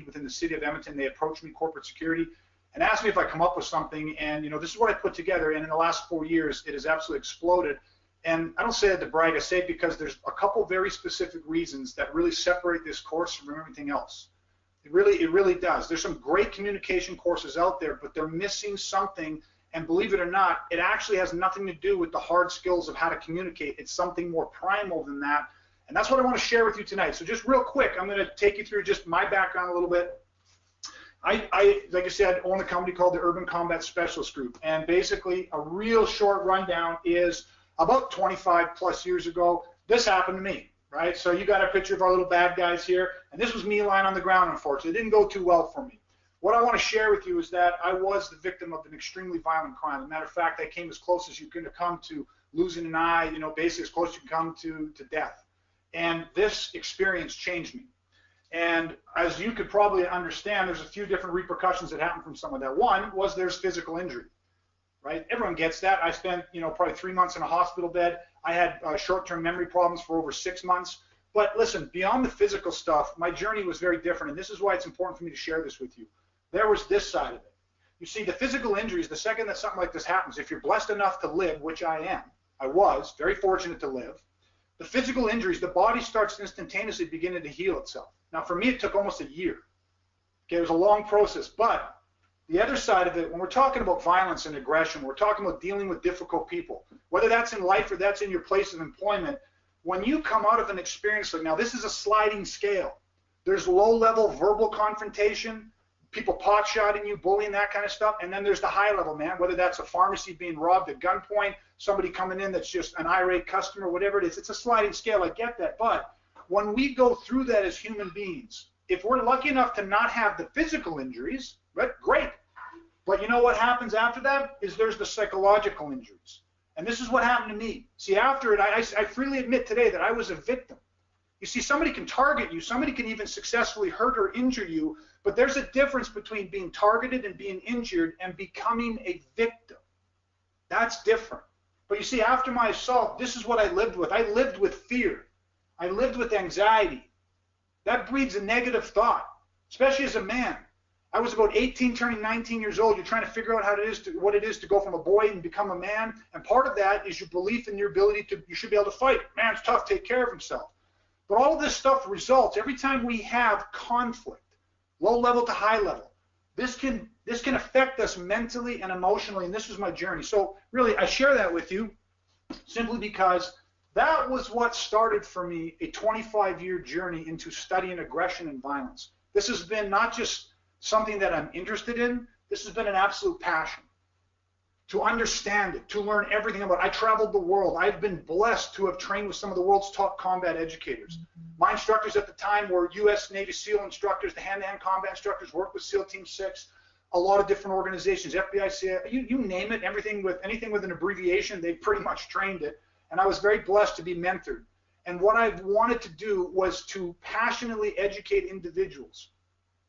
lead within the city of Edmonton. They approached me, corporate security, and asked me if I come up with something. And this is what I put together. And in the last 4 years, it has absolutely exploded. And I don't say that to brag. I say it because there's a couple very specific reasons that really separate this course from everything else. It really does. There's some great communication courses out there, but they're missing something. And believe it or not, it actually has nothing to do with the hard skills of how to communicate. It's something more primal than that. And that's what I want to share with you tonight. So just real quick, I'm going to take you through just my background a little bit. Like I said, own a company called the Urban Combat Specialist Group. And basically, a real short rundown is about 25 plus years ago, this happened to me, right? So you got a picture of our little bad guys here. And this was me lying on the ground, unfortunately. It didn't go too well for me. What I want to share with you is that I was the victim of an extremely violent crime. As a matter of fact, I came as close as you can come to losing an eye, basically as close as you can come to death. And this experience changed me. And as you could probably understand, there's a few different repercussions that happen from some of that. One was there's physical injury, right? Everyone gets that. I spent, probably 3 months in a hospital bed. I had short-term memory problems for over 6 months. But listen, beyond the physical stuff, my journey was very different. And this is why it's important for me to share this with you. There was this side of it. You see, the physical injuries, the second that something like this happens, if you're blessed enough to live, which I was very fortunate to live, the physical injuries, the body starts instantaneously beginning to heal itself. Now, for me, it took almost a year. Okay, it was a long process. But the other side of it, when we're talking about violence and aggression, we're talking about dealing with difficult people, whether that's in life or that's in your place of employment, when you come out of an experience like, now this is a sliding scale. There's low-level verbal confrontation, people pot-shotting you, bullying, that kind of stuff. And then there's the high level, man, whether that's a pharmacy being robbed at gunpoint, somebody coming in that's just an irate customer, whatever it is. It's a sliding scale. I get that. But when we go through that as human beings, if we're lucky enough to not have the physical injuries, right, great. But you know what happens after that is there's the psychological injuries. And this is what happened to me. See, after it, I freely admit today that I was a victim. You see, somebody can target you. Somebody can even successfully hurt or injure you. But there's a difference between being targeted and being injured and becoming a victim. That's different. But you see, after my assault, this is what I lived with. I lived with fear. I lived with anxiety. That breeds a negative thought, especially as a man. I was about 18, turning 19 years old. You're trying to figure out what it is to go from a boy and become a man. And part of that is your belief in your ability to, you should be able to fight. Man's tough, take care of himself. But all of this stuff results every time we have conflict, low level to high level. This can affect us mentally and emotionally, and this was my journey. So really, I share that with you simply because that was what started for me a 25-year journey into studying aggression and violence. This has been not just something that I'm interested in, this has been an absolute passion. To understand it, to learn everything about it. I traveled the world. I've been blessed to have trained with some of the world's top combat educators. My instructors at the time were U.S. Navy SEAL instructors, the hand-to-hand combat instructors, worked with SEAL Team 6, a lot of different organizations, FBI, CIA, you name it, anything with an abbreviation, they pretty much trained it. And I was very blessed to be mentored. And what I wanted to do was to passionately educate individuals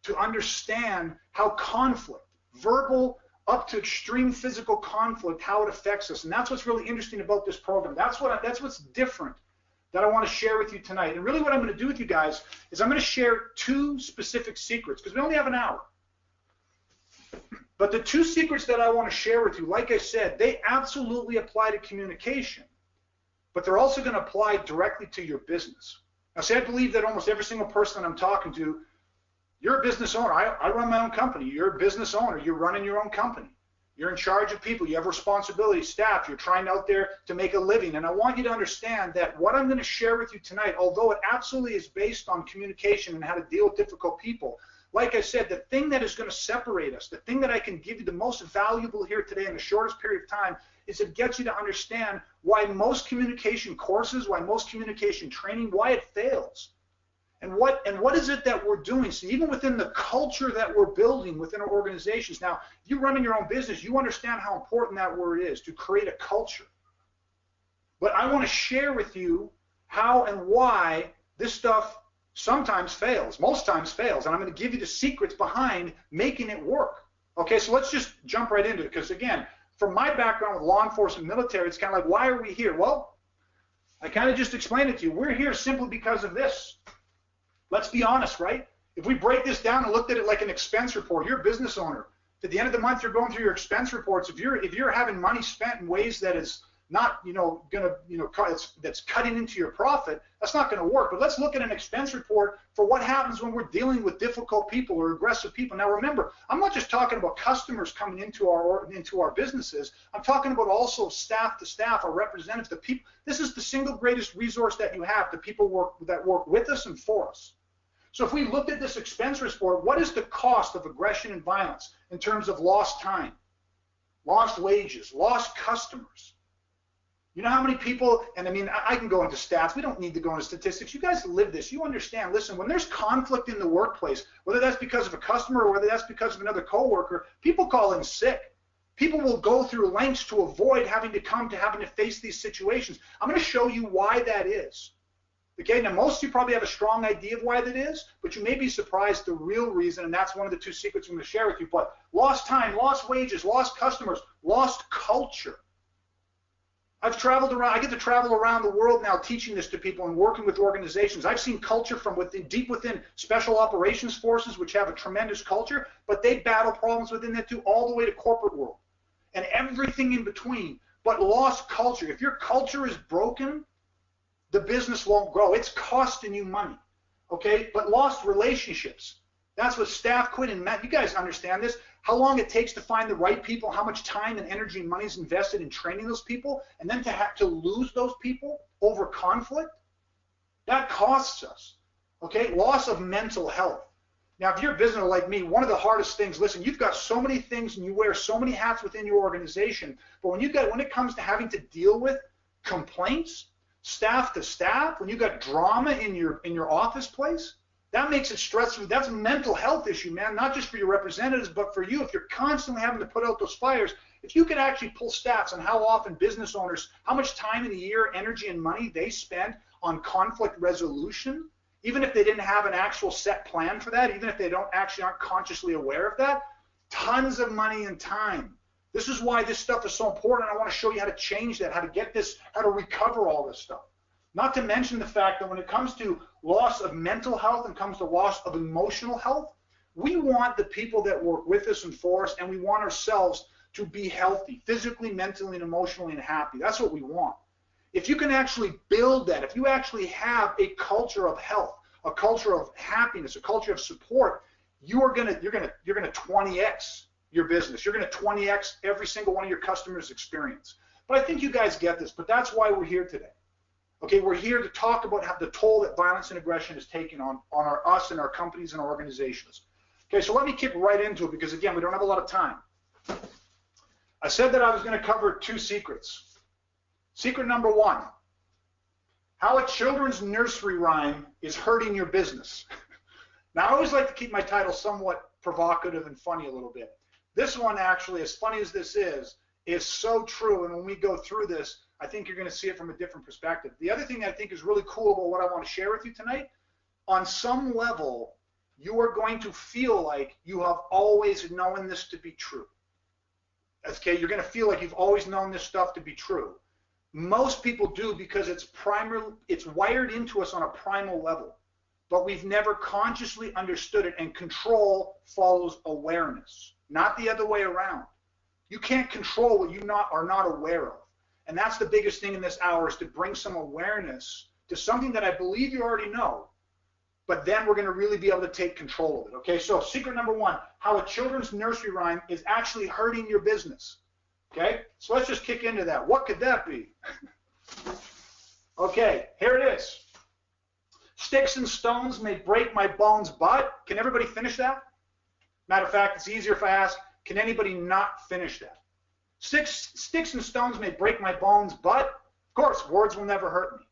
to understand how conflict, verbal, up to extreme physical conflict, how it affects us. And that's what's really interesting about this program. That's what's different that I want to share with you tonight. And really what I'm going to do with you guys is I'm going to share 2 specific secrets, because we only have an hour. But the 2 secrets that I want to share with you, like I said, they absolutely apply to communication, but they're also going to apply directly to your business. Now, see, I believe that almost every single person that I'm talking to, you're a business owner. I run my own company. You're a business owner. You're running your own company. You're in charge of people. You have responsibility, staff. You're trying out there to make a living. And I want you to understand that what I'm going to share with you tonight, although it absolutely is based on communication and how to deal with difficult people, like I said, the thing that is going to separate us, the thing that I can give you the most valuable here today in the shortest period of time, is it gets you to understand why most communication courses, why most communication training, why it fails. And what is it that we're doing? So even within the culture that we're building within our organizations, now, if you're running your own business, you understand how important that word is, to create a culture. But I want to share with you how and why this stuff sometimes fails, most times fails, and I'm going to give you the secrets behind making it work. Okay, so let's just jump right into it, because again, from my background with law enforcement, military, it's kind of like, why are we here? Well, I kind of just explained it to you. We're here simply because of this. Let's be honest, right? If we break this down and looked at it like an expense report, you're a business owner. At the end of the month, you're going through your expense reports. If you're having money spent in ways that is not, that's cutting into your profit, that's not going to work. But let's look at an expense report for what happens when we're dealing with difficult people or aggressive people. Now remember, I'm not just talking about customers coming into our businesses. I'm talking about also staff to staff, our representatives, the people. This is the single greatest resource that you have, the people that work with us and for us. So if we looked at this expense report, what is the cost of aggression and violence in terms of lost time, lost wages, lost customers? You know how many people, and I mean, I can go into stats. We don't need to go into statistics. You guys live this. You understand. Listen, when there's conflict in the workplace, whether that's because of a customer or whether that's because of another coworker, people call in sick. People will go through lengths to avoid having to face these situations. I'm going to show you why that is. Okay, now most of you probably have a strong idea of why that is, but you may be surprised the real reason, and that's one of the two secrets I'm going to share with you. But lost time, lost wages, lost customers, lost culture. I've traveled around. I get to travel around the world now teaching this to people and working with organizations. I've seen culture from deep within special operations forces, which have a tremendous culture, but they battle problems within that too, all the way to corporate world and everything in between. But lost culture. If your culture is broken, the business won't grow. It's costing you money, okay? But lost relationships. That's what staff quit and Matt. You guys understand this? How long it takes to find the right people, how much time and energy and money is invested in training those people, and then to have to lose those people over conflict, that costs us, okay? Loss of mental health. Now, if you're a business like me, one of the hardest things, listen, you've got so many things and you wear so many hats within your organization, but when it comes to having to deal with complaints, staff to staff, when you got drama in your office place, that makes it stressful. That's a mental health issue, man, not just for your representatives, but for you. If you're constantly having to put out those fires, if you could actually pull stats on how often business owners, how much time in a year, energy, and money they spend on conflict resolution, even if they didn't have an actual set plan for that, even if they aren't consciously aware of that, tons of money and time. This is why this stuff is so important. I want to show you how to change that, how to get this, how to recover all this stuff. Not to mention the fact that when it comes to loss of mental health and comes to loss of emotional health, we want the people that work with us and for us, and we want ourselves to be healthy, physically, mentally, and emotionally, and happy. That's what we want. If you can actually build that, if you actually have a culture of health, a culture of happiness, a culture of support, you're gonna 20x your business. You're gonna 20x every single one of your customers' experience. But I think you guys get this. But that's why we're here today. Okay, we're here to talk about how the toll that violence and aggression is taking on us and our companies and our organizations. Okay, so let me kick right into it because, again, we don't have a lot of time. I said that I was going to cover two secrets. Secret number one, how a children's nursery rhyme is hurting your business. Now, I always like to keep my title somewhat provocative and funny a little bit. This one, actually, as funny as this is so true, and when we go through this, I think you're going to see it from a different perspective. The other thing I think is really cool about what I want to share with you tonight, on some level, you are going to feel like you have always known this to be true. Okay, you're going to feel like you've always known this stuff to be true. Most people do because it's wired into us on a primal level, but we've never consciously understood it, and control follows awareness, not the other way around. You can't control what you are not aware of. And that's the biggest thing in this hour, is to bring some awareness to something that I believe you already know, but then we're going to really be able to take control of it. Okay, so secret number one, how a children's nursery rhyme is actually hurting your business. Okay, so let's just kick into that. What could that be? Okay, here it is. Sticks and stones may break my bones, but can everybody finish that? Matter of fact, it's easier if I ask, can anybody not finish that? Sticks and stones may break my bones, but, of course, words will never hurt me.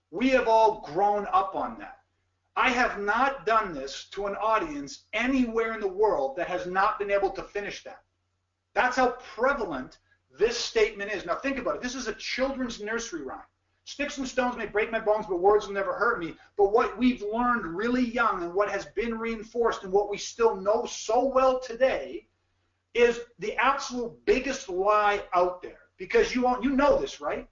We have all grown up on that. I have not done this to an audience anywhere in the world that has not been able to finish that. That's how prevalent this statement is. Now think about it. This is a children's nursery rhyme. Sticks and stones may break my bones, but words will never hurt me. But what we've learned really young, and what has been reinforced, and what we still know so well today, is the absolute biggest lie out there. Because you know this, right?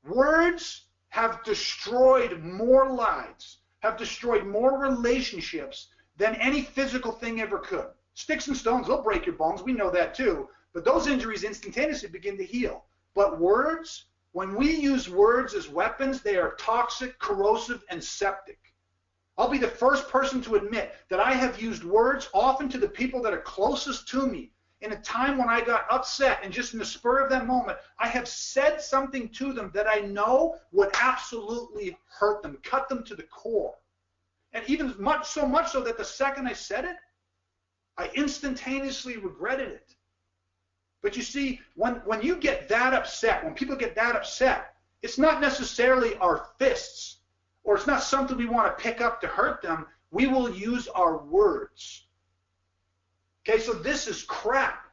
Words have destroyed more lives have destroyed more relationships than any physical thing ever could. Sticks and stones, they'll break your bones. We know that too. But those injuries instantaneously begin to heal. But words, when we use words as weapons, they are toxic, corrosive, and septic. I'll be the first person to admit that I have used words often to the people that are closest to me in a time when I got upset, and just in the spur of that moment, I have said something to them that I know would absolutely hurt them, cut them to the core. And even so much so that the second I said it, I instantaneously regretted it. But you see, when you get that upset, when people get that upset, it's not necessarily our fists, or it's not something we want to pick up to hurt them. We will use our words. Okay, so this is crap.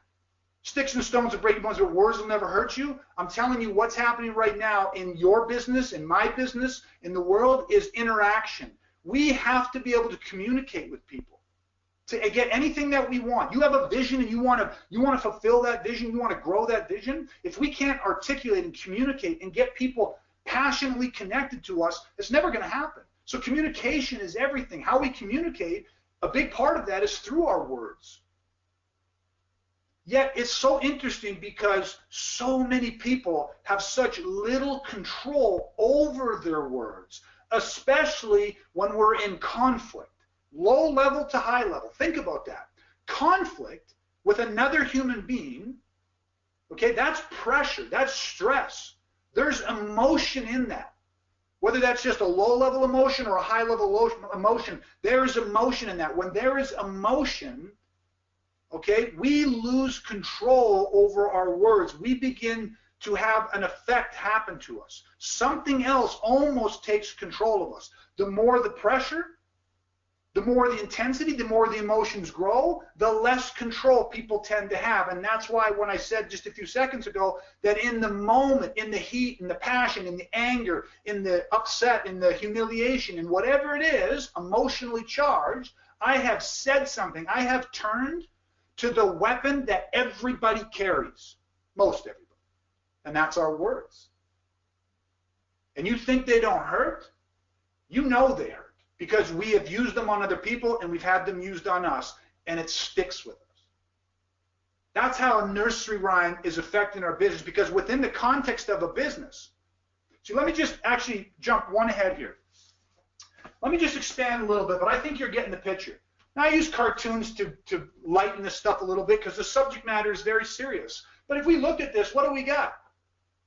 Sticks and stones will break your bones, but words will never hurt you. I'm telling you, what's happening right now in your business, in my business, in the world, is interaction. We have to be able to communicate with people to get anything that we want. You have a vision and you want to fulfill that vision, you want to grow that vision. If we can't articulate and communicate and get people passionately connected to us, it's never going to happen. So communication is everything. How we communicate, a big part of that is through our words. Yet it's so interesting because so many people have such little control over their words, especially when we're in conflict, low level to high level. Think about that. Conflict with another human being, okay, that's pressure, that's stress. There's emotion in that. Whether that's just a low-level emotion or a high-level emotion, there is emotion in that. When there is emotion, okay, we lose control over our words. We begin to have an effect happen to us. Something else almost takes control of us. The more the pressure, the more the intensity, the more the emotions grow, the less control people tend to have. And that's why when I said just a few seconds ago that in the moment, in the heat, in the passion, in the anger, in the upset, in the humiliation, in whatever it is, emotionally charged, I have said something. I have turned to the weapon that everybody carries, most everybody, and that's our words. And you think they don't hurt? You know they hurt, because we have used them on other people and we've had them used on us, and it sticks with us. That's how a nursery rhyme is affecting our business, because within the context of a business, so let me just actually jump one ahead here. Let me just expand a little bit, but I think you're getting the picture. Now, I use cartoons to lighten this stuff a little bit because the subject matter is very serious. But if we look at this, what do we got?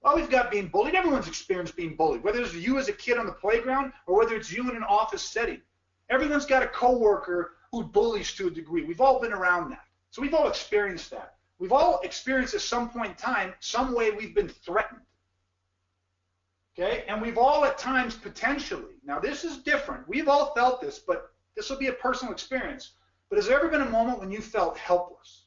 Well, we've got being bullied. Everyone's experienced being bullied, whether it's you as a kid on the playground or whether it's you in an office setting. Everyone's got a coworker who bullies to a degree. We've all been around that. So we've all experienced that. We've all experienced at some point in time, some way we've been threatened. Okay? And we've all at times potentially, now this is different. We've all felt this, but this will be a personal experience. But has there ever been a moment when you felt helpless?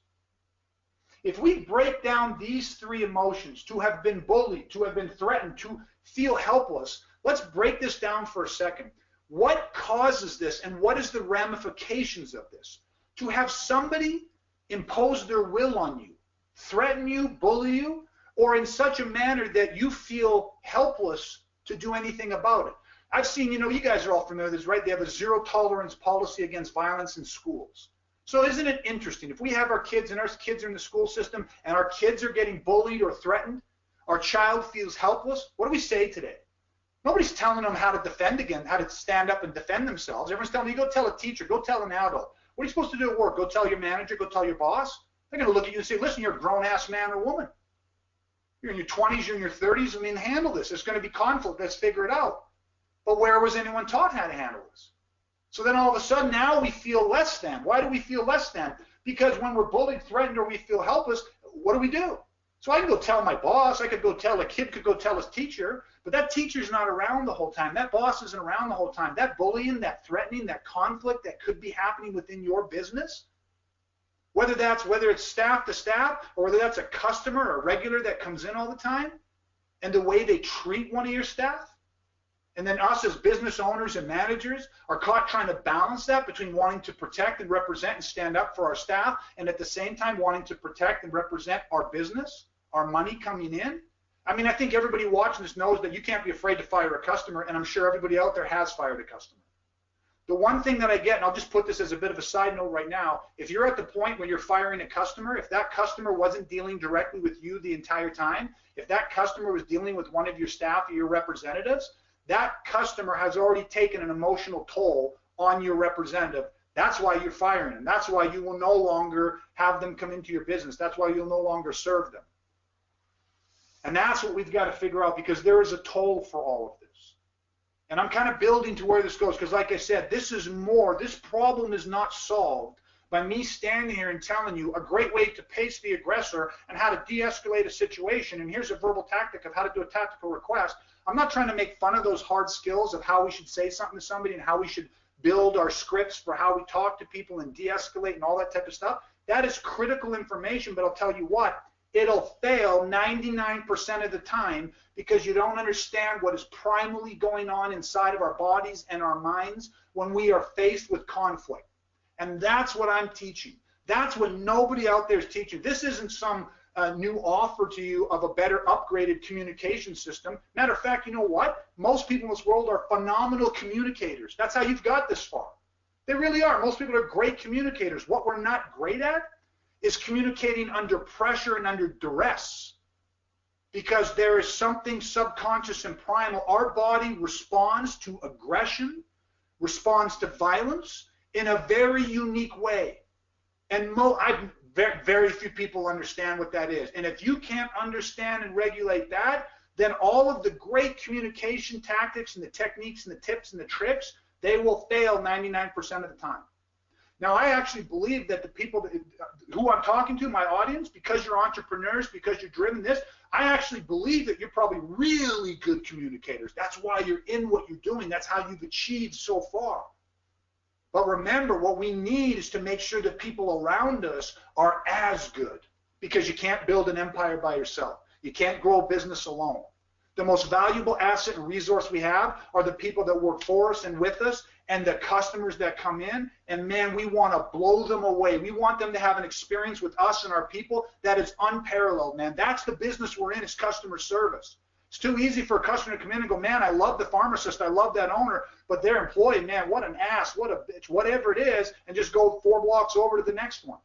If we break down these three emotions, to have been bullied, to have been threatened, to feel helpless, let's break this down for a second. What causes this and what is the ramifications of this? To have somebody impose their will on you, threaten you, bully you, or in such a manner that you feel helpless to do anything about it. I've seen, you guys are all familiar with this, right? They have a zero tolerance policy against violence in schools. So isn't it interesting? If we have our kids and our kids are in the school system and our kids are getting bullied or threatened, our child feels helpless, what do we say today? Nobody's telling them how to defend again, how to stand up and defend themselves. Everyone's telling you, go tell a teacher, go tell an adult. What are you supposed to do at work? Go tell your manager, go tell your boss? They're going to look at you and say, listen, you're a grown-ass man or woman. You're in your 20s, you're in your 30s, handle this. There's going to be conflict. Let's figure it out. But where was anyone taught how to handle this? So then all of a sudden now we feel less than. Why do we feel less than? Because when we're bullied, threatened, or we feel helpless, what do? So I can go tell my boss, I could go tell a kid, could go tell his teacher, but that teacher's not around the whole time. That boss isn't around the whole time. That bullying, that threatening, that conflict that could be happening within your business, whether it's staff to staff, or whether that's a customer or a regular that comes in all the time, and the way they treat one of your staff. And then us as business owners and managers are caught trying to balance that between wanting to protect and represent and stand up for our staff, and at the same time wanting to protect and represent our business, our money coming in. I think everybody watching this knows that you can't be afraid to fire a customer, and I'm sure everybody out there has fired a customer. The one thing that I get, and I'll just put this as a bit of a side note right now, if you're at the point when you're firing a customer, if that customer wasn't dealing directly with you the entire time, if that customer was dealing with one of your staff or your representatives, that customer has already taken an emotional toll on your representative. That's why you're firing them. That's why you will no longer have them come into your business. That's why you'll no longer serve them. And that's what we've got to figure out, because there is a toll for all of this. And I'm kind of building to where this goes, because like I said, this is more, this problem is not solved by me standing here and telling you a great way to pace the aggressor and how to de-escalate a situation. And here's a verbal tactic of how to do a tactical request. I'm not trying to make fun of those hard skills of how we should say something to somebody and how we should build our scripts for how we talk to people and de-escalate and all that type of stuff. That is critical information, but I'll tell you what, it'll fail 99% of the time because you don't understand what is primarily going on inside of our bodies and our minds when we are faced with conflict. And that's what I'm teaching. That's what nobody out there is teaching. This isn't some new offer to you of a better upgraded communication system. Matter of fact, you know what? Most people in this world are phenomenal communicators. That's how you've got this far. They really are. Most people are great communicators. What we're not great at is communicating under pressure and under duress, because there is something subconscious and primal. Our body responds to aggression, responds to violence in a very unique way. And very few people understand what that is. And if you can't understand and regulate that, then all of the great communication tactics and the techniques and the tips and the tricks, they will fail 99% of the time. Now, I actually believe that the people who I'm talking to, my audience, because you're entrepreneurs, because you're driven this, I actually believe that you're probably really good communicators. That's why you're in what you're doing. That's how you've achieved so far. But remember, what we need is to make sure that people around us are as good, because you can't build an empire by yourself. You can't grow a business alone. The most valuable asset and resource we have are the people that work for us and with us, and the customers that come in. And man, we want to blow them away. We want them to have an experience with us and our people that is unparalleled, man. That's the business we're in, is customer service. It's too easy for a customer to come in and go, man, I love the pharmacist, I love that owner, but their employee, man, what an ass, what a bitch, whatever it is, and just go 4 blocks over to the next one.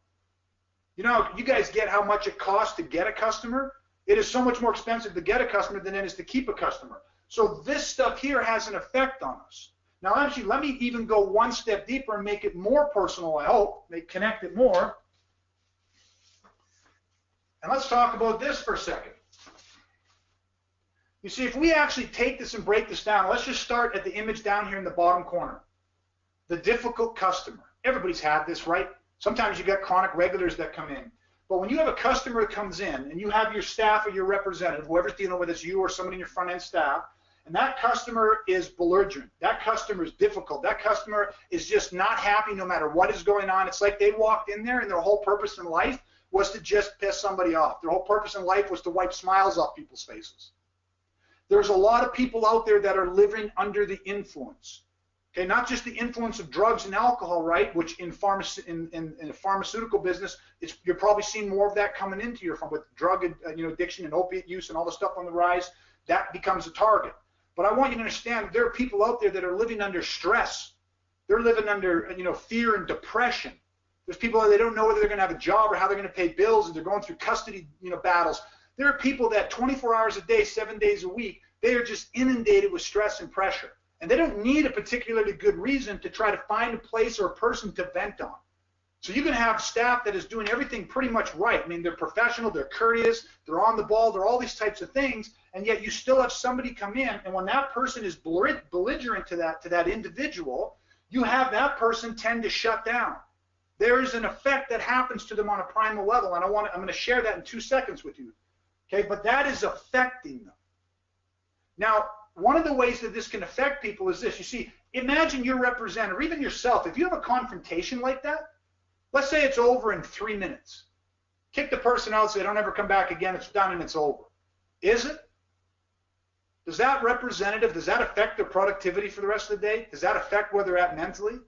You know, you guys get how much it costs to get a customer? It is so much more expensive to get a customer than it is to keep a customer. So this stuff here has an effect on us. Now, actually, let me even go one step deeper and make it more personal, I hope, connect it more. And let's talk about this for a second. You see, if we actually take this and break this down, let's just start at the image down here in the bottom corner. The difficult customer. Everybody's had this, right? Sometimes you got chronic regulars that come in. But when you have a customer that comes in and you have your staff or your representative, whoever's dealing with it, you or somebody in your front end staff, and that customer is belligerent, that customer is difficult, that customer is just not happy no matter what is going on. It's like they walked in there and their whole purpose in life was to just piss somebody off. Their whole purpose in life was to wipe smiles off people's faces. There's a lot of people out there that are living under the influence. Okay, not just the influence of drugs and alcohol, right? Which in the pharmaceutical business, you're probably seeing more of that coming into your with drug addiction and opiate use and all the stuff on the rise. That becomes a target. But I want you to understand that there are people out there that are living under stress. They're living under fear and depression. There's people that they don't know whether they're going to have a job or how they're going to pay bills, and they're going through custody battles. There are people that 24 hours a day, 7 days a week, they are just inundated with stress and pressure. And they don't need a particularly good reason to try to find a place or a person to vent on. So you can have staff that is doing everything pretty much right. I mean, they're professional, they're courteous, they're on the ball, they're all these types of things, and yet you still have somebody come in, and when that person is belligerent to that individual, you have that person tend to shut down. There is an effect that happens to them on a primal level, and I'm going to share that in 2 seconds with you. Okay, but that is affecting them. Now, one of the ways that this can affect people is this. You see, imagine your representative, or even yourself, if you have a confrontation like that, let's say it's over in 3 minutes. Kick the person out, say, don't ever come back again, it's done and it's over. Is it? Does that representative, does that affect their productivity for the rest of the day? Does that affect where they're at mentally?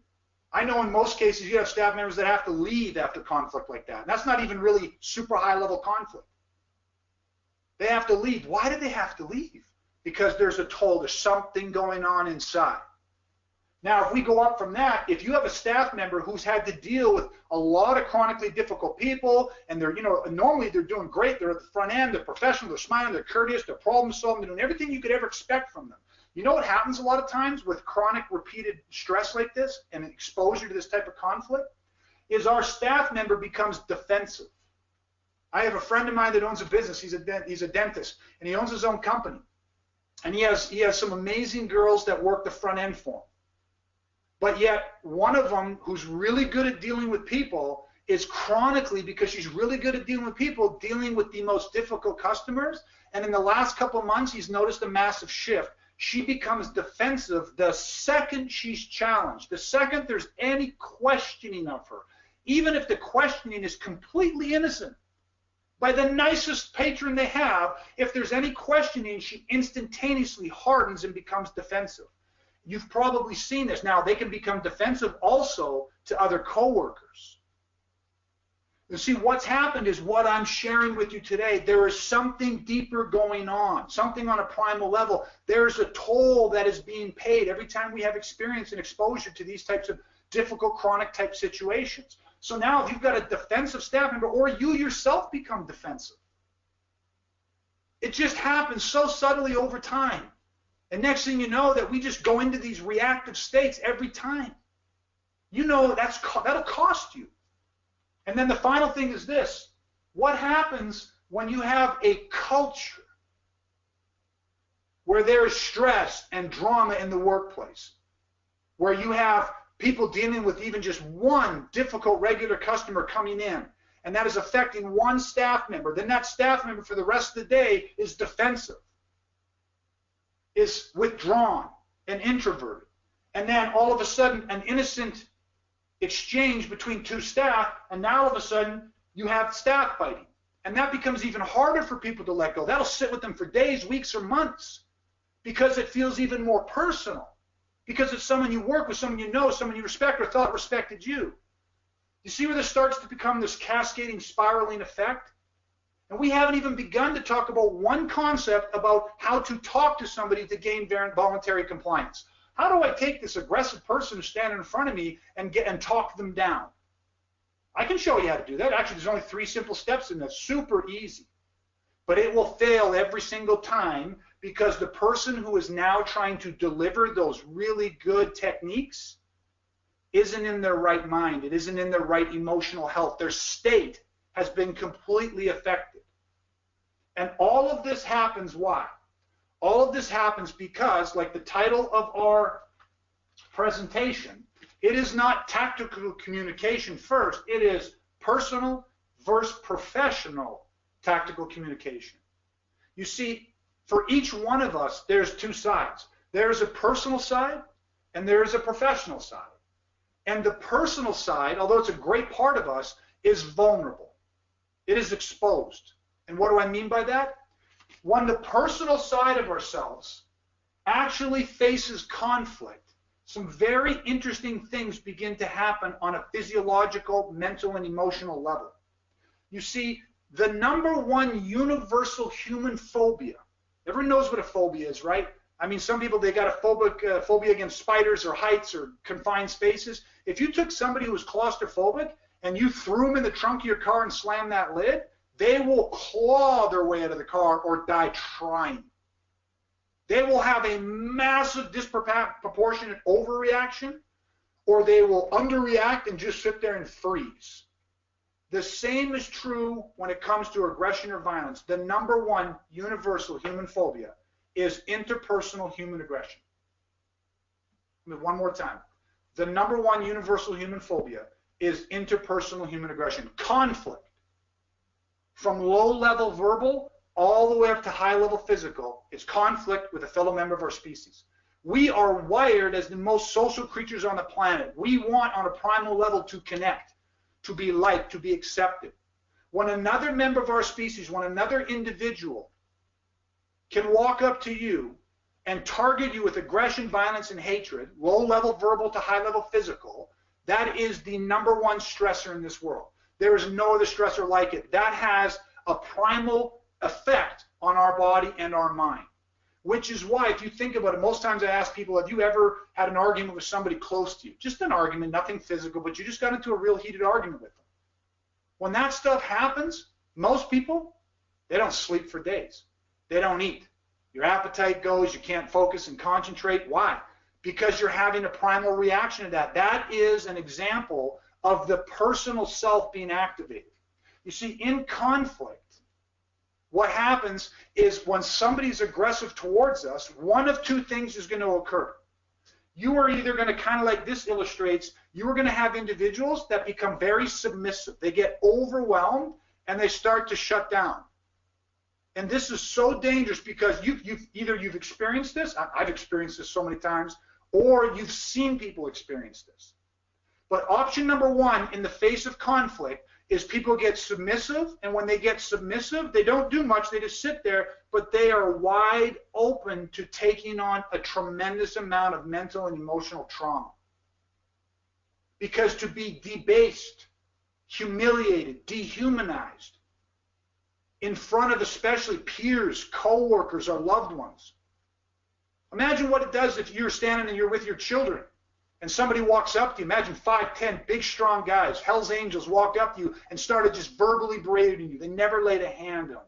I know in most cases you have staff members that have to leave after conflict like that. And that's not even really super high level conflict. They have to leave. Why do they have to leave? Because there's a toll, there's something going on inside. Now, if we go up from that, if you have a staff member who's had to deal with a lot of chronically difficult people, and they're, normally they're doing great, they're at the front end, they're professional, they're smiling, they're courteous, they're problem solving, they're doing everything you could ever expect from them. You know what happens a lot of times with chronic repeated stress like this and exposure to this type of conflict is our staff member becomes defensive. I have a friend of mine that owns a business. He's a dentist, and he owns his own company. And he has some amazing girls that work the front end for him. But yet, one of them who's really good at dealing with people is chronically, because she's really good at dealing with people, dealing with the most difficult customers. And in the last couple of months, he's noticed a massive shift. She becomes defensive the second she's challenged, the second there's any questioning of her, even if the questioning is completely innocent. By the nicest patron they have, if there's any questioning, she instantaneously hardens and becomes defensive. You've probably seen this. Now, they can become defensive also to other coworkers. You see, what's happened is what I'm sharing with you today. There is something deeper going on, something on a primal level. There's a toll that is being paid every time we have experience and exposure to these types of difficult chronic type situations. So now if you've got a defensive staff member, or you yourself become defensive, it just happens so subtly over time. And next thing you know, that we just go into these reactive states every time. You know, that'll cost you. And then the final thing is this. What happens when you have a culture where there is stress and drama in the workplace, where you have people dealing with even just one difficult regular customer coming in, and that is affecting one staff member, then that staff member for the rest of the day is defensive, is withdrawn and introverted. And then all of a sudden an innocent exchange between two staff, and now all of a sudden you have staff fighting. And that becomes even harder for people to let go. That'll sit with them for days, weeks, or months, because it feels even more personal. Because it's someone you work with, someone you know, someone you respect or thought respected you. You see where this starts to become this cascading, spiraling effect? And we haven't even begun to talk about one concept about how to talk to somebody to gain voluntary compliance. How do I take this aggressive person who's standing in front of me and talk them down? I can show you how to do that. Actually, there's only 3 simple steps in that. Super easy. But it will fail every single time, because the person who is now trying to deliver those really good techniques isn't in their right mind. It isn't in their right emotional health. Their state has been completely affected. And all of this happens, why? All of this happens because, like the title of our presentation, it is not tactical communication first. It is personal versus professional tactical communication. You see, for each one of us, there's 2 sides. There's a personal side and there's a professional side. And the personal side, although it's a great part of us, is vulnerable. It is exposed. And what do I mean by that? When the personal side of ourselves actually faces conflict, some very interesting things begin to happen on a physiological, mental, and emotional level. You see, the #1 universal human phobia, everyone knows what a phobia is, right? I mean, some people, they got a phobia against spiders or heights or confined spaces. If you took somebody who was claustrophobic and you threw them in the trunk of your car and slammed that lid, they will claw their way out of the car or die trying. They will have a massive disproportionate overreaction, or they will underreact and just sit there and freeze. The same is true when it comes to aggression or violence. The #1 universal human phobia is interpersonal human aggression. One more time. The #1 universal human phobia is interpersonal human aggression. Conflict. From low-level verbal all the way up to high-level physical is conflict with a fellow member of our species. We are wired as the most social creatures on the planet. We want, on a primal level, to connect, to be liked, to be accepted. When another member of our species, when another individual can walk up to you and target you with aggression, violence, and hatred, low-level verbal to high-level physical, that is the #1 stressor in this world. There is no other stressor like it. That has a primal effect on our body and our mind. which is why, if you think about it, most times I ask people, have you ever had an argument with somebody close to you? Just an argument, nothing physical, but you just got into a real heated argument with them. When that stuff happens, most people, they don't sleep for days. They don't eat. Your appetite goes, you can't focus and concentrate. Why? Because you're having a primal reaction to that. That is an example of the personal self being activated. You see, in conflict, what happens is when somebody's aggressive towards us, one of two things is going to occur. You are either going to, kind of like this illustrates, you are going to have individuals that become very submissive. They get overwhelmed and they start to shut down. And this is so dangerous because you've experienced this, I've experienced this so many times, or you've seen people experience this. But option number one in the face of conflict is people get submissive, and when they get submissive, they don't do much, they just sit there, but they are wide open to taking on a tremendous amount of mental and emotional trauma. Because to be debased, humiliated, dehumanized, in front of especially peers, co-workers, or loved ones. Imagine what it does if you're standing and you're with your children and somebody walks up to you. Imagine 5, 10 big, strong guys, Hell's Angels, walked up to you and started just verbally berating you. They never laid a hand on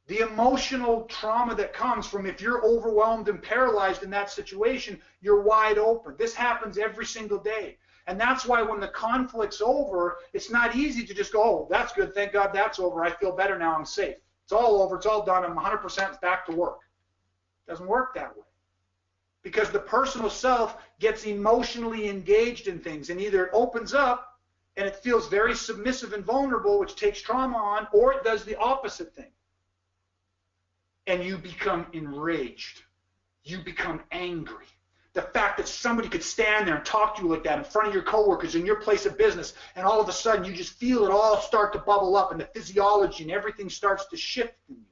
you. The emotional trauma that comes from if you're overwhelmed and paralyzed in that situation, you're wide open. This happens every single day. And that's why when the conflict's over, it's not easy to just go, oh, that's good, thank God that's over, I feel better now, I'm safe. It's all over, it's all done, I'm 100% back to work. It doesn't work that way. Because the personal self gets emotionally engaged in things, and either it opens up and it feels very submissive and vulnerable, which takes trauma on, or it does the opposite thing. And you become enraged. You become angry. The fact that somebody could stand there and talk to you like that in front of your coworkers in your place of business, and all of a sudden you just feel it all start to bubble up, and the physiology and everything starts to shift in you.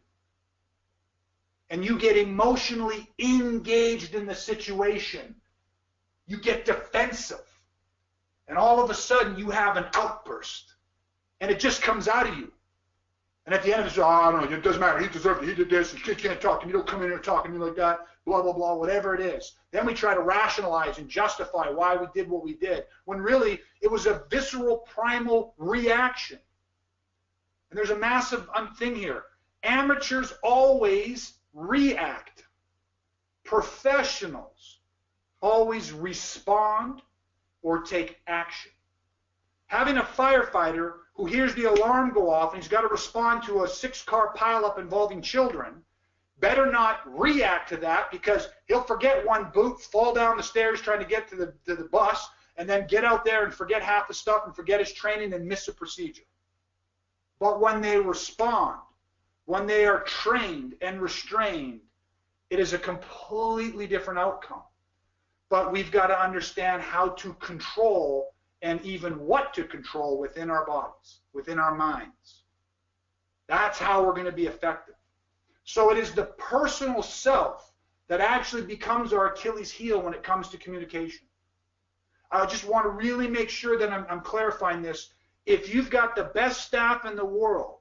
And you get emotionally engaged in the situation. You get defensive. And all of a sudden you have an outburst. And it just comes out of you. And at the end of it, oh, I don't know, it doesn't matter. He deserved it. He did this. He can't talk to me. Don't come in here talking to me like that. Blah, blah, blah, whatever it is. Then we try to rationalize and justify why we did what we did, when really it was a visceral, primal reaction. And there's a massive thing here. Amateurs always react. Professionals always respond or take action. Having a firefighter who hears the alarm go off and he's got to respond to a 6-car pileup involving children better not react to that, because he'll forget one boot, fall down the stairs trying to get to the bus, and then get out there and forget half the stuff and forget his training and miss a procedure. But when they respond, when they are trained and restrained, it is a completely different outcome. But we've got to understand how to control and even what to control within our bodies, within our minds. That's how we're going to be effective. So it is the personal self that actually becomes our Achilles heel when it comes to communication. I just want to really make sure that I'm clarifying this. If you've got the best staff in the world,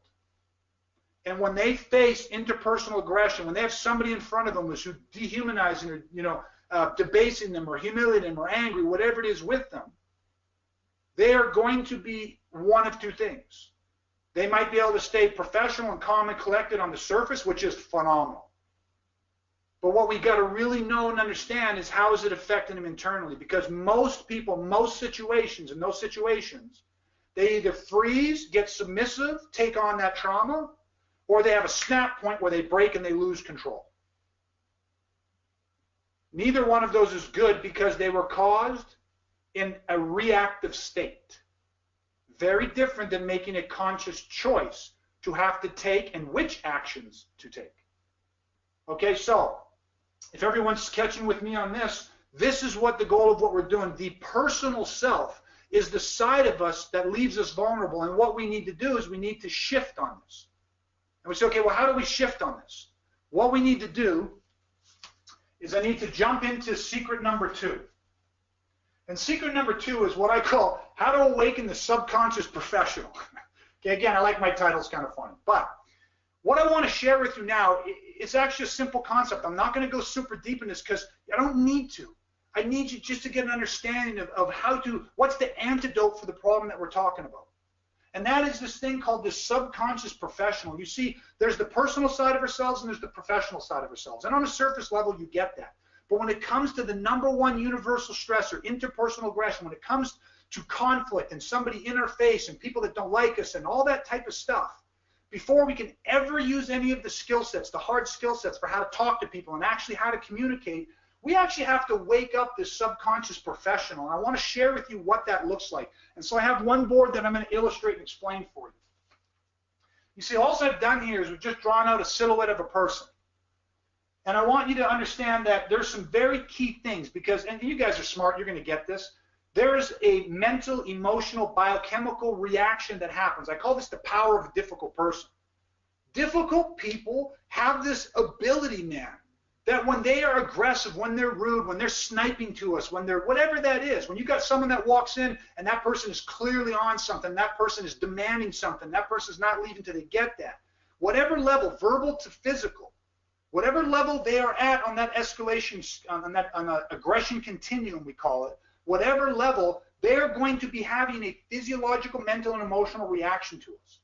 and when they face interpersonal aggression, when they have somebody in front of them who's dehumanizing or debasing them or humiliating them or angry, whatever it is with them, they are going to be one of two things. They might be able to stay professional and calm and collected on the surface, which is phenomenal. But what we got to really know and understand is how is it affecting them internally? Because most people, most situations, in those situations, they either freeze, get submissive, take on that trauma, or they have a snap point where they break and they lose control. Neither one of those is good because they were caused in a reactive state. Very different than making a conscious choice to have to take and which actions to take. Okay, so if everyone's catching with me on this, this is what the goal of what we're doing. The personal self is the side of us that leaves us vulnerable, and what we need to do is we need to shift on this. And we say, okay, well, how do we shift on this? What we need to do is I need to jump into secret number 2. And secret number 2 is what I call how to awaken the subconscious professional. Okay, again, I like my titles, kind of funny. But What I want to share with you now, it's actually a simple concept. I'm not going to go super deep in this because I don't need to. I need you just to get an understanding of what's the antidote for the problem that we're talking about. And that is this thing called the subconscious professional. You see, there's the personal side of ourselves and there's the professional side of ourselves. And on a surface level, you get that. But when it comes to the #1 universal stressor, interpersonal aggression, when it comes to conflict and somebody in our face and people that don't like us and all that type of stuff, before we can ever use any of the skill sets, the hard skill sets for how to talk to people and actually how to communicate, we actually have to wake up this subconscious professional. And I want to share with you what that looks like. And so I have one board that I'm going to illustrate and explain for you. You see, all I've done here is we've just drawn out a silhouette of a person. And I want you to understand that there's some very key things because, and you guys are smart, you're going to get this. There is a mental, emotional, biochemical reaction that happens. I call this the power of a difficult person. Difficult people have this ability, man, that when they are aggressive, when they're rude, when they're sniping to us, when they're whatever that is, when you got someone that walks in and that person is clearly on something, that person is demanding something, that person is not leaving till they get that. Whatever level, verbal to physical, whatever level they are at on that escalation, on the aggression continuum, we call it, whatever level, they're going to be having a physiological, mental, and emotional reaction to us.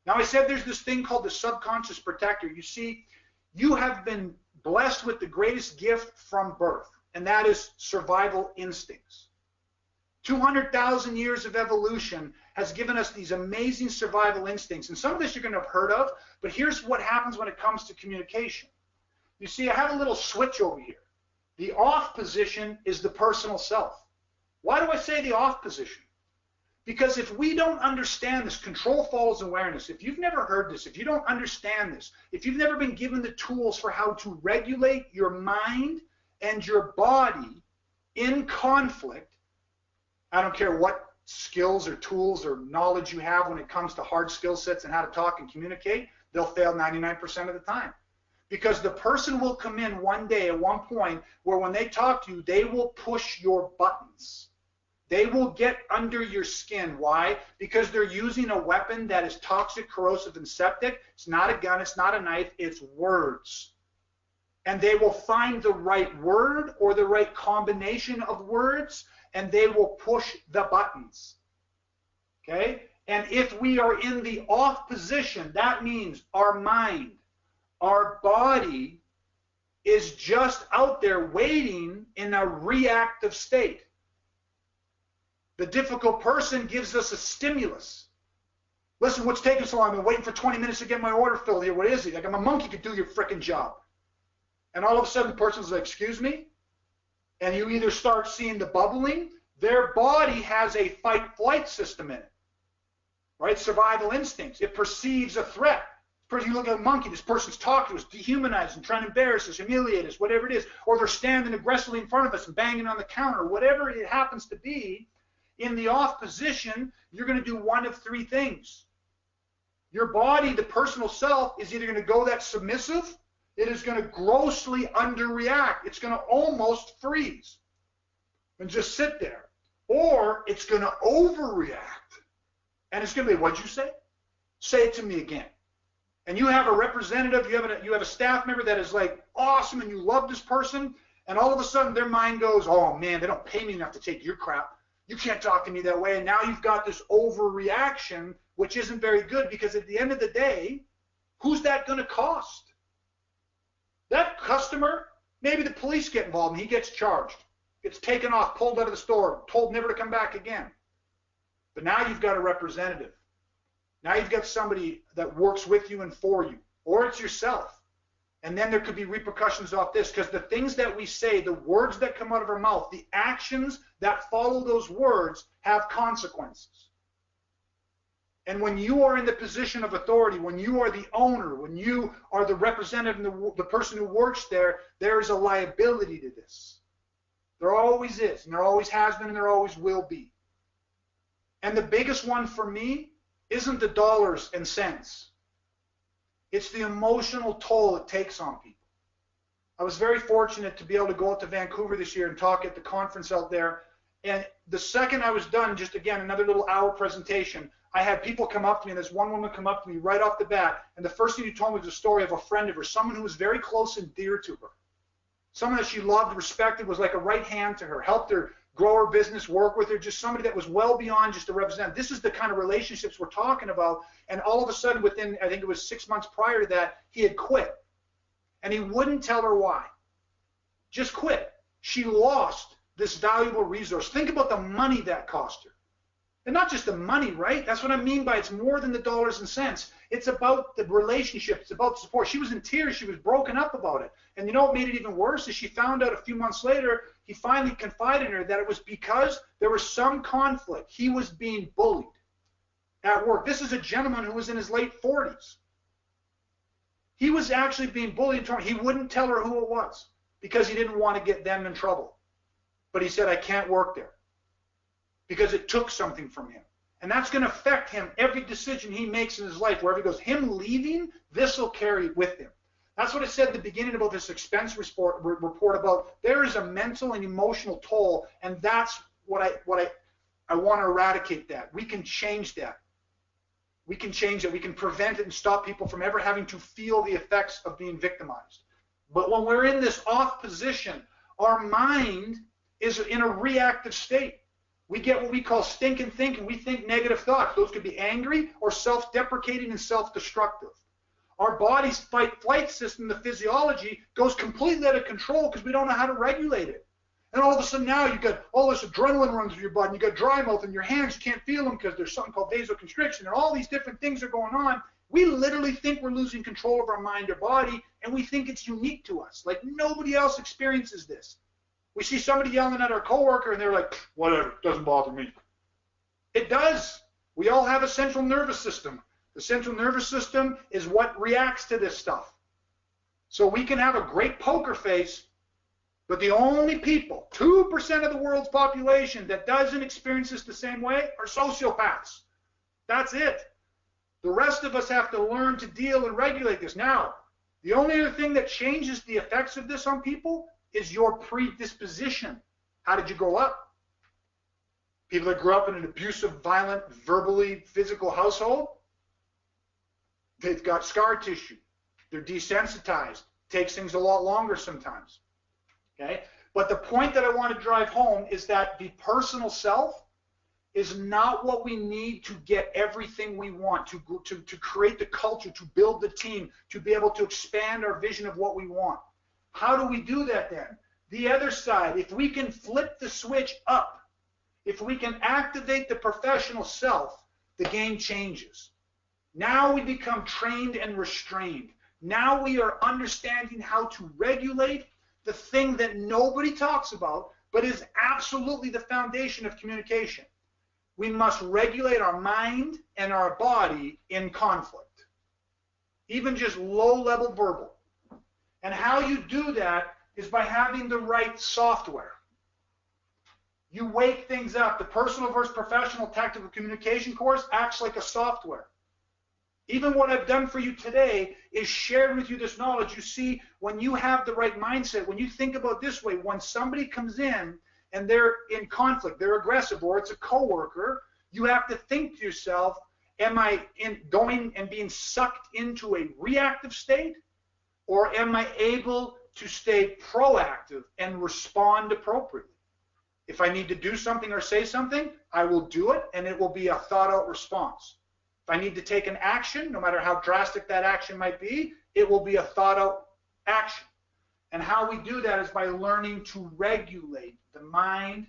Now, I said there's this thing called the subconscious protector. You see, you have been blessed with the greatest gift from birth, and that is survival instincts. 200,000 years of evolution has given us these amazing survival instincts, and some of this you're going to have heard of, but here's what happens when it comes to communication. You see, I have a little switch over here. The off position is the personal self. Why do I say the off position? Because if we don't understand this, control follows awareness. If you've never heard this, if you don't understand this, if you've never been given the tools for how to regulate your mind and your body in conflict, I don't care what skills or tools or knowledge you have when it comes to hard skill sets and how to talk and communicate, they'll fail 99% of the time. Because the person will come in one day at one point where when they talk to you, they will push your buttons. They will get under your skin. Why? Because they're using a weapon that is toxic, corrosive, and septic. It's not a gun. It's not a knife. It's words. And they will find the right word or the right combination of words, and they will push the buttons. Okay? And if we are in the off position, that means our mind, our body is just out there waiting in a reactive state. The difficult person gives us a stimulus. Listen, what's taking so long? I've been waiting for 20 minutes to get my order filled here. What is it? Like I'm a monkey could do your frickin' job. And all of a sudden the person's like, excuse me? And you either start seeing the bubbling, their body has a fight-flight system in it. Right? Survival instincts. It perceives a threat. You look at a monkey, this person's talking to us, dehumanizing, trying to embarrass us, humiliate us, whatever it is. Or they're standing aggressively in front of us and banging on the counter, whatever it happens to be. In the off position, you're going to do one of three things. Your body, the personal self, is either going to go that submissive, it is going to grossly underreact. It's going to almost freeze and just sit there. Or it's going to overreact. And it's going to be, what'd you say? Say it to me again. And you have a representative, you have a staff member that is like awesome and you love this person, and all of a sudden their mind goes, oh man, they don't pay me enough to take your crap. You can't talk to me that way. And now you've got this overreaction, which isn't very good because at the end of the day, who's that going to cost? That customer, maybe the police get involved and he gets charged, gets taken off, pulled out of the store, told never to come back again. But now you've got a representative. Now you've got somebody that works with you and for you, or it's yourself. And then there could be repercussions off this, because the things that we say, the words that come out of our mouth, the actions that follow those words have consequences. And when you are in the position of authority, when you are the owner, when you are the representative and the person who works there, there is a liability to this. There always is, and there always has been, and there always will be. And the biggest one for me isn't the dollars and cents. It's the emotional toll it takes on people. I was very fortunate to be able to go out to Vancouver this year and talk at the conference out there, And the second I was done, just again, another little hour presentation, I had people come up to me, and this one woman come up to me right off the bat, and the first thing she told me was a story of a friend of hers, someone who was very close and dear to her. Someone that she loved, respected, was like a right hand to her, helped her grow her business, work with her, just somebody that was well beyond just a representative. This is the kind of relationships we're talking about. And all of a sudden, within, I think it was 6 months prior to that, he had quit. And he wouldn't tell her why. Just quit. She lost this valuable resource. Think about the money that cost her. And not just the money, right? That's what I mean by it's more than the dollars and cents. It's about the relationship. It's about support. She was in tears. She was broken up about it. And you know what made it even worse is she found out a few months later, he finally confided in her that it was because there was some conflict. He was being bullied at work. This is a gentleman who was in his late 40s. He was actually being bullied. He wouldn't tell her who it was because he didn't want to get them in trouble. But he said, I can't work there because it took something from him. And that's going to affect him every decision he makes in his life. Wherever he goes, him leaving, this will carry with him. That's what I said at the beginning about this expense report about there is a mental and emotional toll, and that's what I want to eradicate that. We can change that. We can change it. We can prevent it and stop people from ever having to feel the effects of being victimized. But when we're in this off position, our mind is in a reactive state. We get what we call stinking thinking. We think negative thoughts. Those could be angry or self-deprecating and self-destructive. Our body's fight-flight system, the physiology, goes completely out of control because we don't know how to regulate it. And all of a sudden now you've got all this adrenaline runs through your body, and you've got dry mouth in your hands, you can't feel them because there's something called vasoconstriction, and all these different things are going on. We literally think we're losing control of our mind or body, and we think it's unique to us. Like nobody else experiences this. We see somebody yelling at our coworker, and they're like, whatever, doesn't bother me. It does. We all have a central nervous system. The central nervous system is what reacts to this stuff. So we can have a great poker face, but the only people, 2% of the world's population that doesn't experience this the same way are sociopaths. That's it. The rest of us have to learn to deal and regulate this. Now, the only other thing that changes the effects of this on people is your predisposition. How did you grow up? People that grew up in an abusive, violent, verbally physical household, they've got scar tissue. They're desensitized. Takes things a lot longer sometimes. Okay? But the point that I want to drive home is that the personal self is not what we need to get everything we want, to create the culture, to build the team, to be able to expand our vision of what we want. How do we do that then? The other side, if we can flip the switch up, if we can activate the professional self, the game changes. Now we become trained and restrained. Now we are understanding how to regulate the thing that nobody talks about, but is absolutely the foundation of communication. We must regulate our mind and our body in conflict, even just low-level verbal. And how you do that is by having the right software. You wake things up. The personal versus professional tactical communication course acts like a software. Even what I've done for you today is shared with you this knowledge. You see, when you have the right mindset, when you think about this way, when somebody comes in and they're in conflict, they're aggressive, or it's a coworker, you have to think to yourself, am I going and being sucked into a reactive state, or am I able to stay proactive and respond appropriately? If I need to do something or say something, I will do it, and it will be a thought-out response. If I need to take an action, no matter how drastic that action might be, it will be a thought-out action. And how we do that is by learning to regulate the mind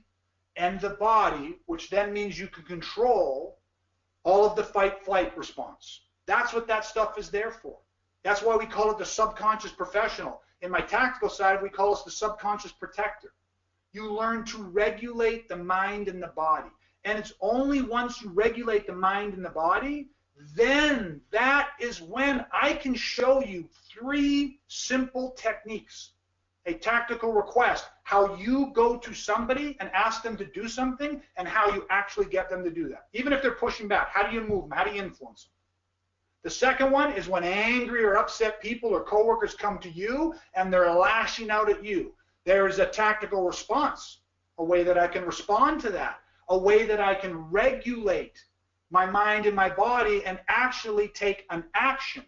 and the body, which then means you can control all of the fight-flight response. That's what that stuff is there for. That's why we call it the subconscious professional. In my tactical side, we call it the subconscious protector. You learn to regulate the mind and the body. And it's only once you regulate the mind and the body, then that is when I can show you 3 simple techniques. A tactical request, how you go to somebody and ask them to do something, and how you actually get them to do that. Even if they're pushing back, how do you move them? How do you influence them? The second one is when angry or upset people or coworkers come to you and they're lashing out at you. There is a tactical response. a way that I can respond to that, a way that I can regulate my mind and my body and actually take an action,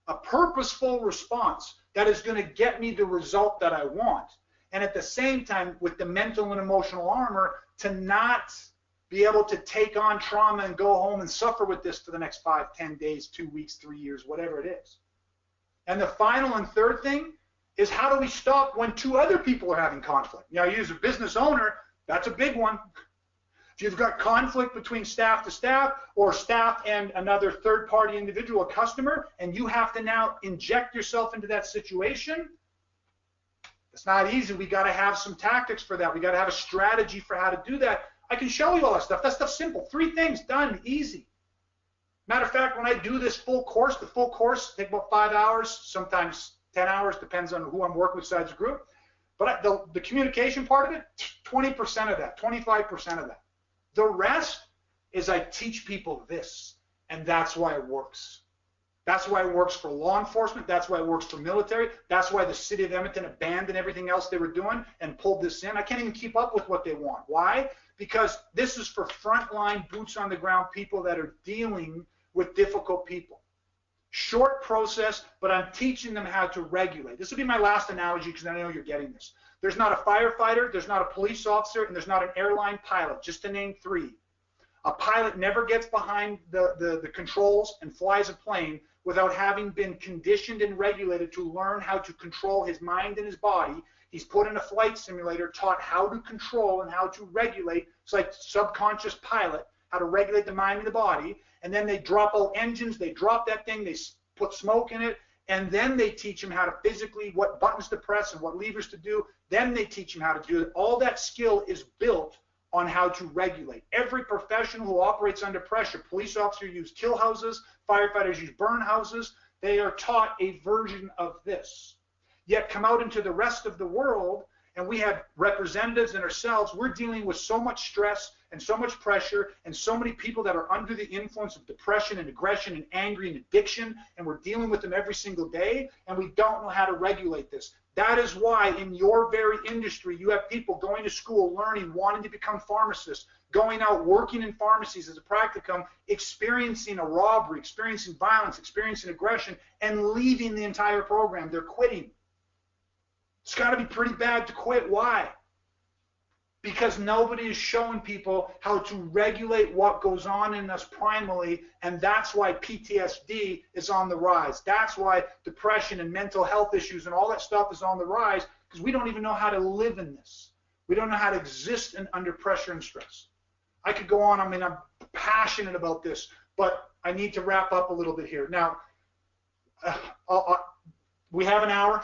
a purposeful response that is going to get me the result that I want. And at the same time, with the mental and emotional armor, to not be able to take on trauma and go home and suffer with this for the next 5, 10 days, 2 weeks, 3 years, whatever it is. And the final and third thing is, how do we stop when 2 other people are having conflict? Now, you as a business owner, that's a big one. If you've got conflict between staff to staff or staff and another third-party individual, a customer, and you have to now inject yourself into that situation, it's not easy. We got to have some tactics for that. We got to have a strategy for how to do that. I can show you all that stuff. That stuff's simple. 3 things, done, easy. Matter of fact, when I do this full course, the full course takes about 5 hours, sometimes 10 hours, depends on who I'm working with besides the group. But the communication part of it, 20% of that, 25% of that. The rest is I teach people this, and that's why it works. That's why it works for law enforcement. That's why it works for military. That's why the city of Edmonton abandoned everything else they were doing and pulled this in. I can't even keep up with what they want. Why? Because this is for frontline, boots on the ground people that are dealing with difficult people. Short process, but I'm teaching them how to regulate. This will be my last analogy because I know you're getting this. There's not a firefighter, there's not a police officer, and there's not an airline pilot, just to name 3. A pilot never gets behind the controls and flies a plane without having been conditioned and regulated to learn how to control his mind and his body. He's put in a flight simulator, taught how to control and how to regulate. It's like subconscious pilot, how to regulate the mind and the body. And then they drop out engines, they drop that thing, they put smoke in it, and then they teach him how to physically, what buttons to press and what levers to do. Then they teach him how to do it. All that skill is built on how to regulate. Every professional who operates under pressure, police officers use kill houses, firefighters use burn houses, they are taught a version of this. Yet come out into the rest of the world, and we have representatives and ourselves, we're dealing with so much stress and so much pressure and so many people that are under the influence of depression and aggression and anger and addiction, and we're dealing with them every single day, and we don't know how to regulate this. That is why in your very industry, you have people going to school, learning, wanting to become pharmacists, going out, working in pharmacies as a practicum, experiencing a robbery, experiencing violence, experiencing aggression, and leaving the entire program. They're quitting. It's got to be pretty bad to quit. Why? Because nobody is showing people how to regulate what goes on in us primally, and that's why PTSD is on the rise. That's why depression and mental health issues and all that stuff is on the rise, because we don't even know how to live in this. We don't know how to exist under pressure and stress. I could go on. I mean, I'm passionate about this, but I need to wrap up a little bit here. Now, we have an hour.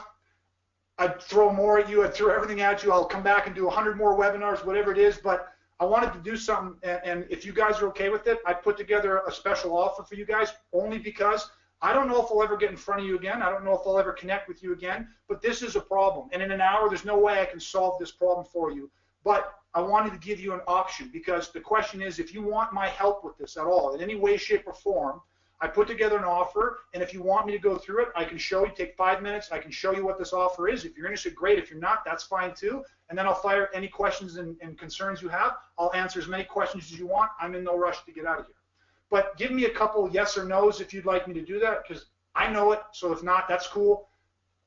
I'd throw more at you. I'd throw everything at you. I'll come back and do 100 more webinars, whatever it is. But I wanted to do something, and if you guys are okay with it, I put together a special offer for you guys, only because I don't know if I'll ever get in front of you again. I don't know if I'll ever connect with you again. But this is a problem. And in an hour, there's no way I can solve this problem for you. But I wanted to give you an option, because the question is, if you want my help with this at all, in any way, shape, or form, I put together an offer, and if you want me to go through it, I can show you, take 5 minutes, I can show you what this offer is. If you're interested, great. If you're not, that's fine too. And then I'll fire any questions and concerns you have. I'll answer as many questions as you want. I'm in no rush to get out of here. But give me a couple yes or no's if you'd like me to do that, because I know it. So if not, that's cool.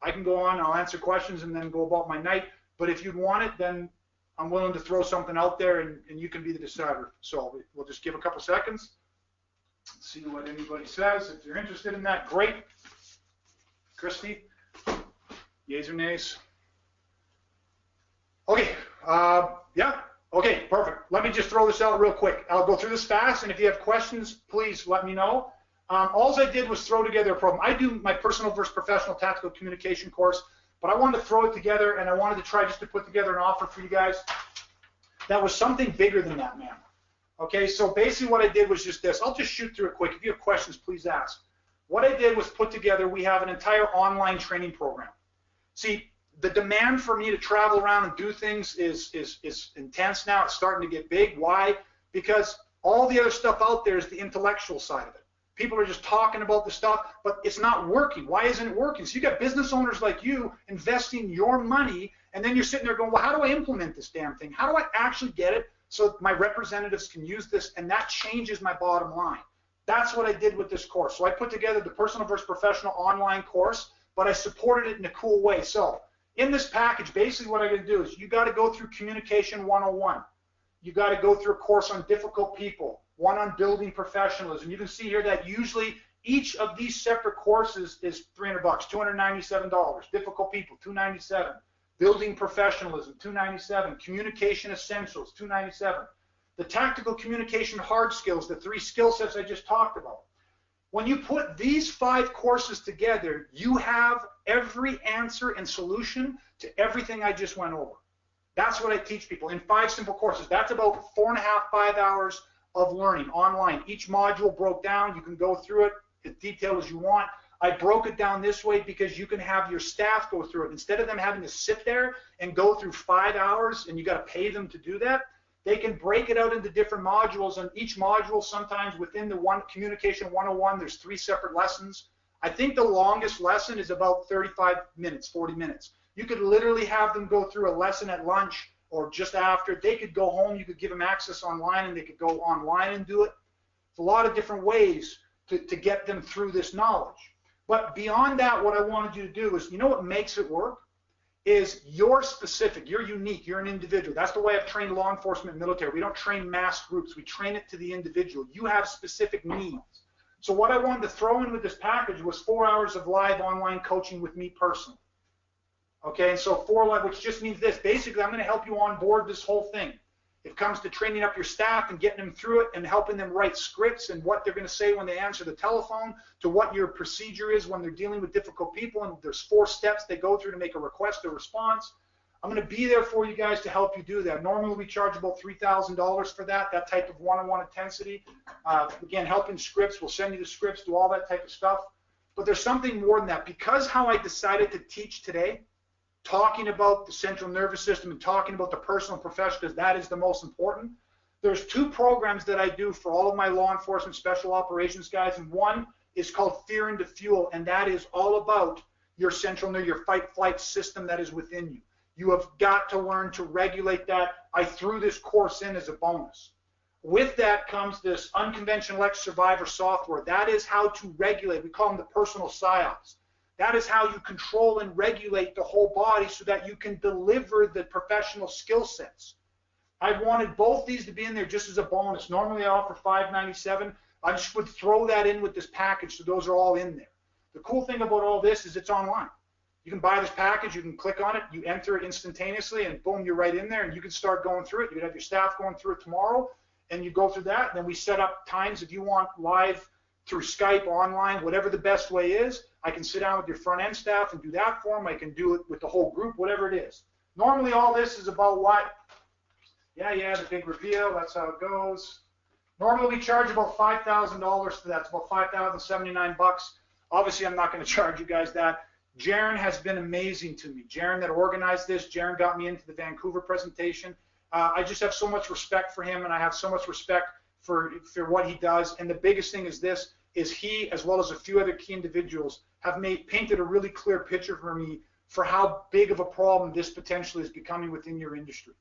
I can go on, I'll answer questions and then go about my night. But if you'd want it, then I'm willing to throw something out there, and you can be the decider. So we'll just give a couple seconds. See what anybody says. If you're interested in that, great. Christy, yays or nays? Okay, yeah, okay, perfect. Let me just throw this out real quick. I'll go through this fast, and if you have questions, please let me know. All I did was throw together a program. I do my personal versus professional tactical communication course, but I wanted to throw it together, and I wanted to try just to put together an offer for you guys that was something bigger than that, man. Okay, so basically what I did was just this. I'll just shoot through it quick. If you have questions, please ask. What I did was put together, we have an entire online training program. See, the demand for me to travel around and do things is intense now. It's starting to get big. Why? Because all the other stuff out there is the intellectual side of it. People are just talking about the stuff, but it's not working. Why isn't it working? So you got business owners like you investing your money, and then you're sitting there going, well, how do I implement this damn thing? How do I actually get it so my representatives can use this, and that changes my bottom line? That's what I did with this course. So I put together the Personal versus Professional online course, but I supported it in a cool way. So in this package, basically what I'm going to do is you got to go through Communication 101. You got to go through a course on difficult people, one on building professionalism. You can see here that usually each of these separate courses is $300, $297. Difficult people, $297. Building professionalism, $297. Communication essentials, $297. The tactical communication hard skills, the 3 skill sets I just talked about. When you put these 5 courses together, you have every answer and solution to everything I just went over. That's what I teach people in 5 simple courses. That's about 4.5, 5 hours of learning online. Each module broke down. You can go through it as detailed as you want. I broke it down this way because you can have your staff go through it. Instead of them having to sit there and go through 5 hours and you got to pay them to do that, they can break it out into different modules, and each module, sometimes within the one Communication 101, there's 3 separate lessons. I think the longest lesson is about 35 minutes, 40 minutes. You could literally have them go through a lesson at lunch or just after. They could go home, you could give them access online, and they could go online and do it. It's a lot of different ways to get them through this knowledge. But beyond that, what I wanted you to do is, you know what makes it work? Is you're specific, you're unique, you're an individual. That's the way I've trained law enforcement and military. We don't train mass groups, we train it to the individual. You have specific needs. So what I wanted to throw in with this package was 4 hours of live online coaching with me personally. Okay, and so 4 live, which just means this. Basically, I'm going to help you onboard this whole thing. It comes to training up your staff and getting them through it and helping them write scripts and what they're going to say when they answer the telephone, to what your procedure is when they're dealing with difficult people. And there's 4 steps they go through to make a request or response. I'm going to be there for you guys to help you do that. Normally, we charge about $3,000 for that type of one-on-one intensity. Again, helping scripts, we'll send you the scripts, do all that type of stuff. But there's something more than that. Because how I decided to teach today, talking about the central nervous system and talking about the personal and professional, because that is the most important. There's 2 programs that I do for all of my law enforcement special operations guys, and one is called Fear into Fuel, and that is all about your central nerve, your fight-flight system that is within you. You have got to learn to regulate that. I threw this course in as a bonus. With that comes this unconventional X survivor software. That is how to regulate. We call them the personal psyops. That is how you control and regulate the whole body so that you can deliver the professional skill sets. I wanted both these to be in there just as a bonus. Normally I offer $597. I just would throw that in with this package, so those are all in there. The cool thing about all this is it's online. You can buy this package, you can click on it, you enter it instantaneously, and boom, you're right in there, and you can start going through it. You can have your staff going through it tomorrow, and you go through that, and then we set up times if you want live through Skype, online, whatever the best way is. I can sit down with your front end staff and do that for them. I can do it with the whole group, whatever it is. Normally all this is about what? Yeah, the big reveal, that's how it goes. Normally we charge about $5,000 for that. It's about $5,079. Obviously I'm not going to charge you guys that. Jaron has been amazing to me. Jaron that organized this, Jaron got me into the Vancouver presentation. I just have so much respect for him, and I have so much respect for what he does. And the biggest thing is this, is he, as well as a few other key individuals, have painted a really clear picture for me for how big of a problem this potentially is becoming within your industry.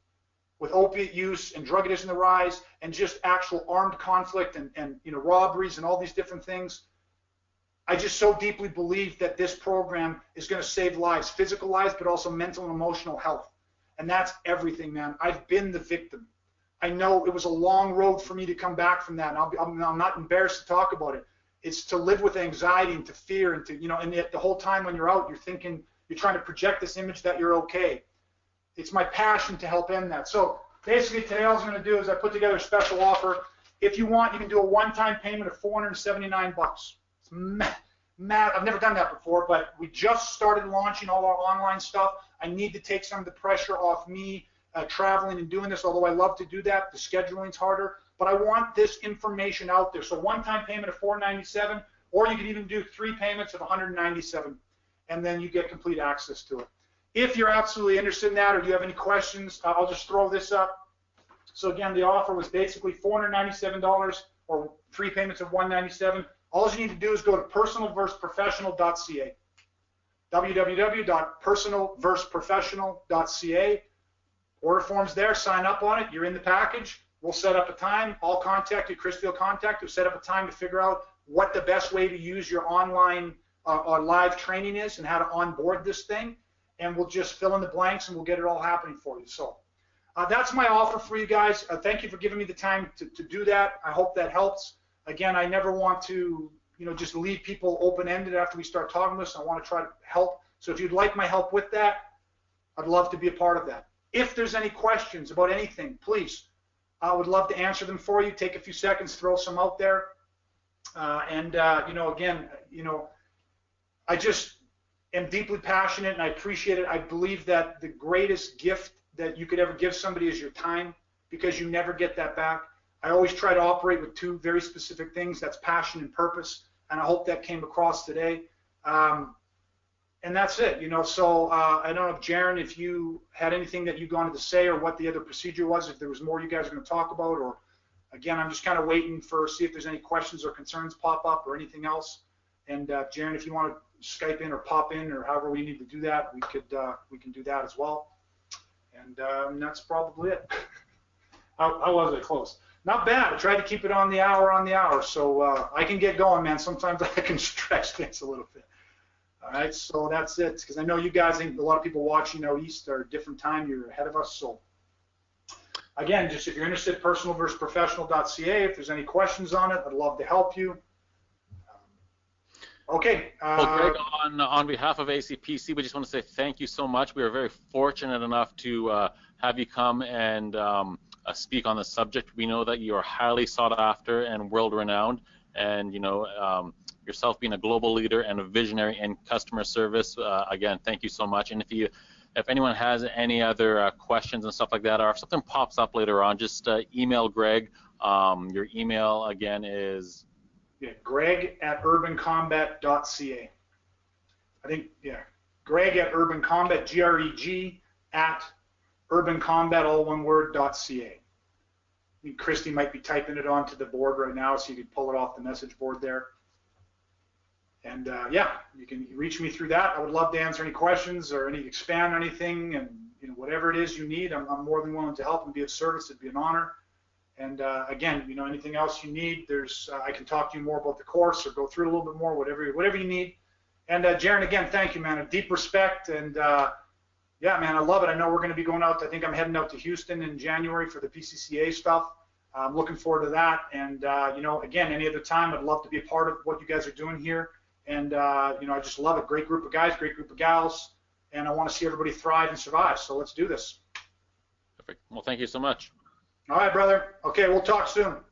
With opiate use and drug addiction on the rise, and just actual armed conflict and robberies and all these different things, I just so deeply believe that this program is going to save lives, physical lives, but also mental and emotional health. And that's everything, man. I've been the victim. I know it was a long road for me to come back from that, and I'm not embarrassed to talk about it. It's to live with anxiety and to fear, and to, and yet the whole time when you're out, you're thinking, you're trying to project this image that you're okay. It's my passion to help end that. So basically today all I was going to do is I put together a special offer. If you want, you can do a one-time payment of $479. It's mad. I've never done that before, but we just started launching all our online stuff. I need to take some of the pressure off me traveling and doing this, although I love to do that. The scheduling's harder, but I want this information out there. So one-time payment of $497, or you can even do 3 payments of $197, and then you get complete access to it. If you're absolutely interested in that, or you have any questions, I'll just throw this up. So again, the offer was basically $497 or or 3 payments of $197. All you need to do is go to personalverseprofessional.ca. www.personalverseprofessional.ca. Order form's there, sign up on it, you're in the package. We'll set up a time, I'll contact you, Christy will contact you, set up a time to figure out what the best way to use your online or live training is and how to onboard this thing, and we'll just fill in the blanks and we'll get it all happening for you. So that's my offer for you guys. Thank you for giving me the time to do that. I hope that helps. Again, I never want to just leave people open-ended after we start talking this. I want to try to help. So if you'd like my help with that, I'd love to be a part of that. If there's any questions about anything, please, I would love to answer them for you. Take a few seconds, throw some out there. Again, I just am deeply passionate and I appreciate it. I believe that the greatest gift that you could ever give somebody is your time, because you never get that back. I always try to operate with 2 very specific things. That's passion and purpose. And I hope that came across today. And that's it, So I don't know, Jaron, if you had anything that you wanted to say or what the other procedure was, if there was more you guys are going to talk about, or again, I'm just kind of waiting for see if there's any questions or concerns pop up or anything else. And Jaron, if you want to Skype in or pop in or however we need to do that, we can do that as well. And that's probably it. How was it close? Not bad. I tried to keep it on the hour, so I can get going, man. Sometimes I can stretch things a little bit. All right, so that's it. Because I know you guys, a lot of people watching out east are a different time. You're ahead of us. So again, just if you're interested, personalverseprofessional.ca. If there's any questions on it, I'd love to help you. Okay. Well, Greg, on behalf of ACPC, we just want to say thank you so much. We are very fortunate enough to have you come and speak on the subject. We know that you are highly sought after and world-renowned, and yourself being a global leader and a visionary in customer service. Again, thank you so much. And if anyone has any other questions and stuff like that, or if something pops up later on, just email Greg. Your email again is Greg@urbancombat.ca. I think, Greg@urbancombat, GREG@urbancombat, all one word, .ca. I think Christy might be typing it onto the board right now, so you can pull it off the message board there. And you can reach me through that. I would love to answer any questions or expand on anything, and whatever it is you need, I'm more than willing to help and be of service. It'd be an honor. And again, anything else you need, I can talk to you more about the course or go through it a little bit more, whatever you need. And Jaron, again, thank you, man. A deep respect, and yeah, man, I love it. I know we're going to be going out. I think I'm heading out to Houston in January for the PCCA stuff. I'm looking forward to that. And again, any other time, I'd love to be a part of what you guys are doing here. And I just love it. Great group of guys, great group of gals, and I want to see everybody thrive and survive. So let's do this. Perfect. Well, thank you so much. All right, brother. Okay, we'll talk soon.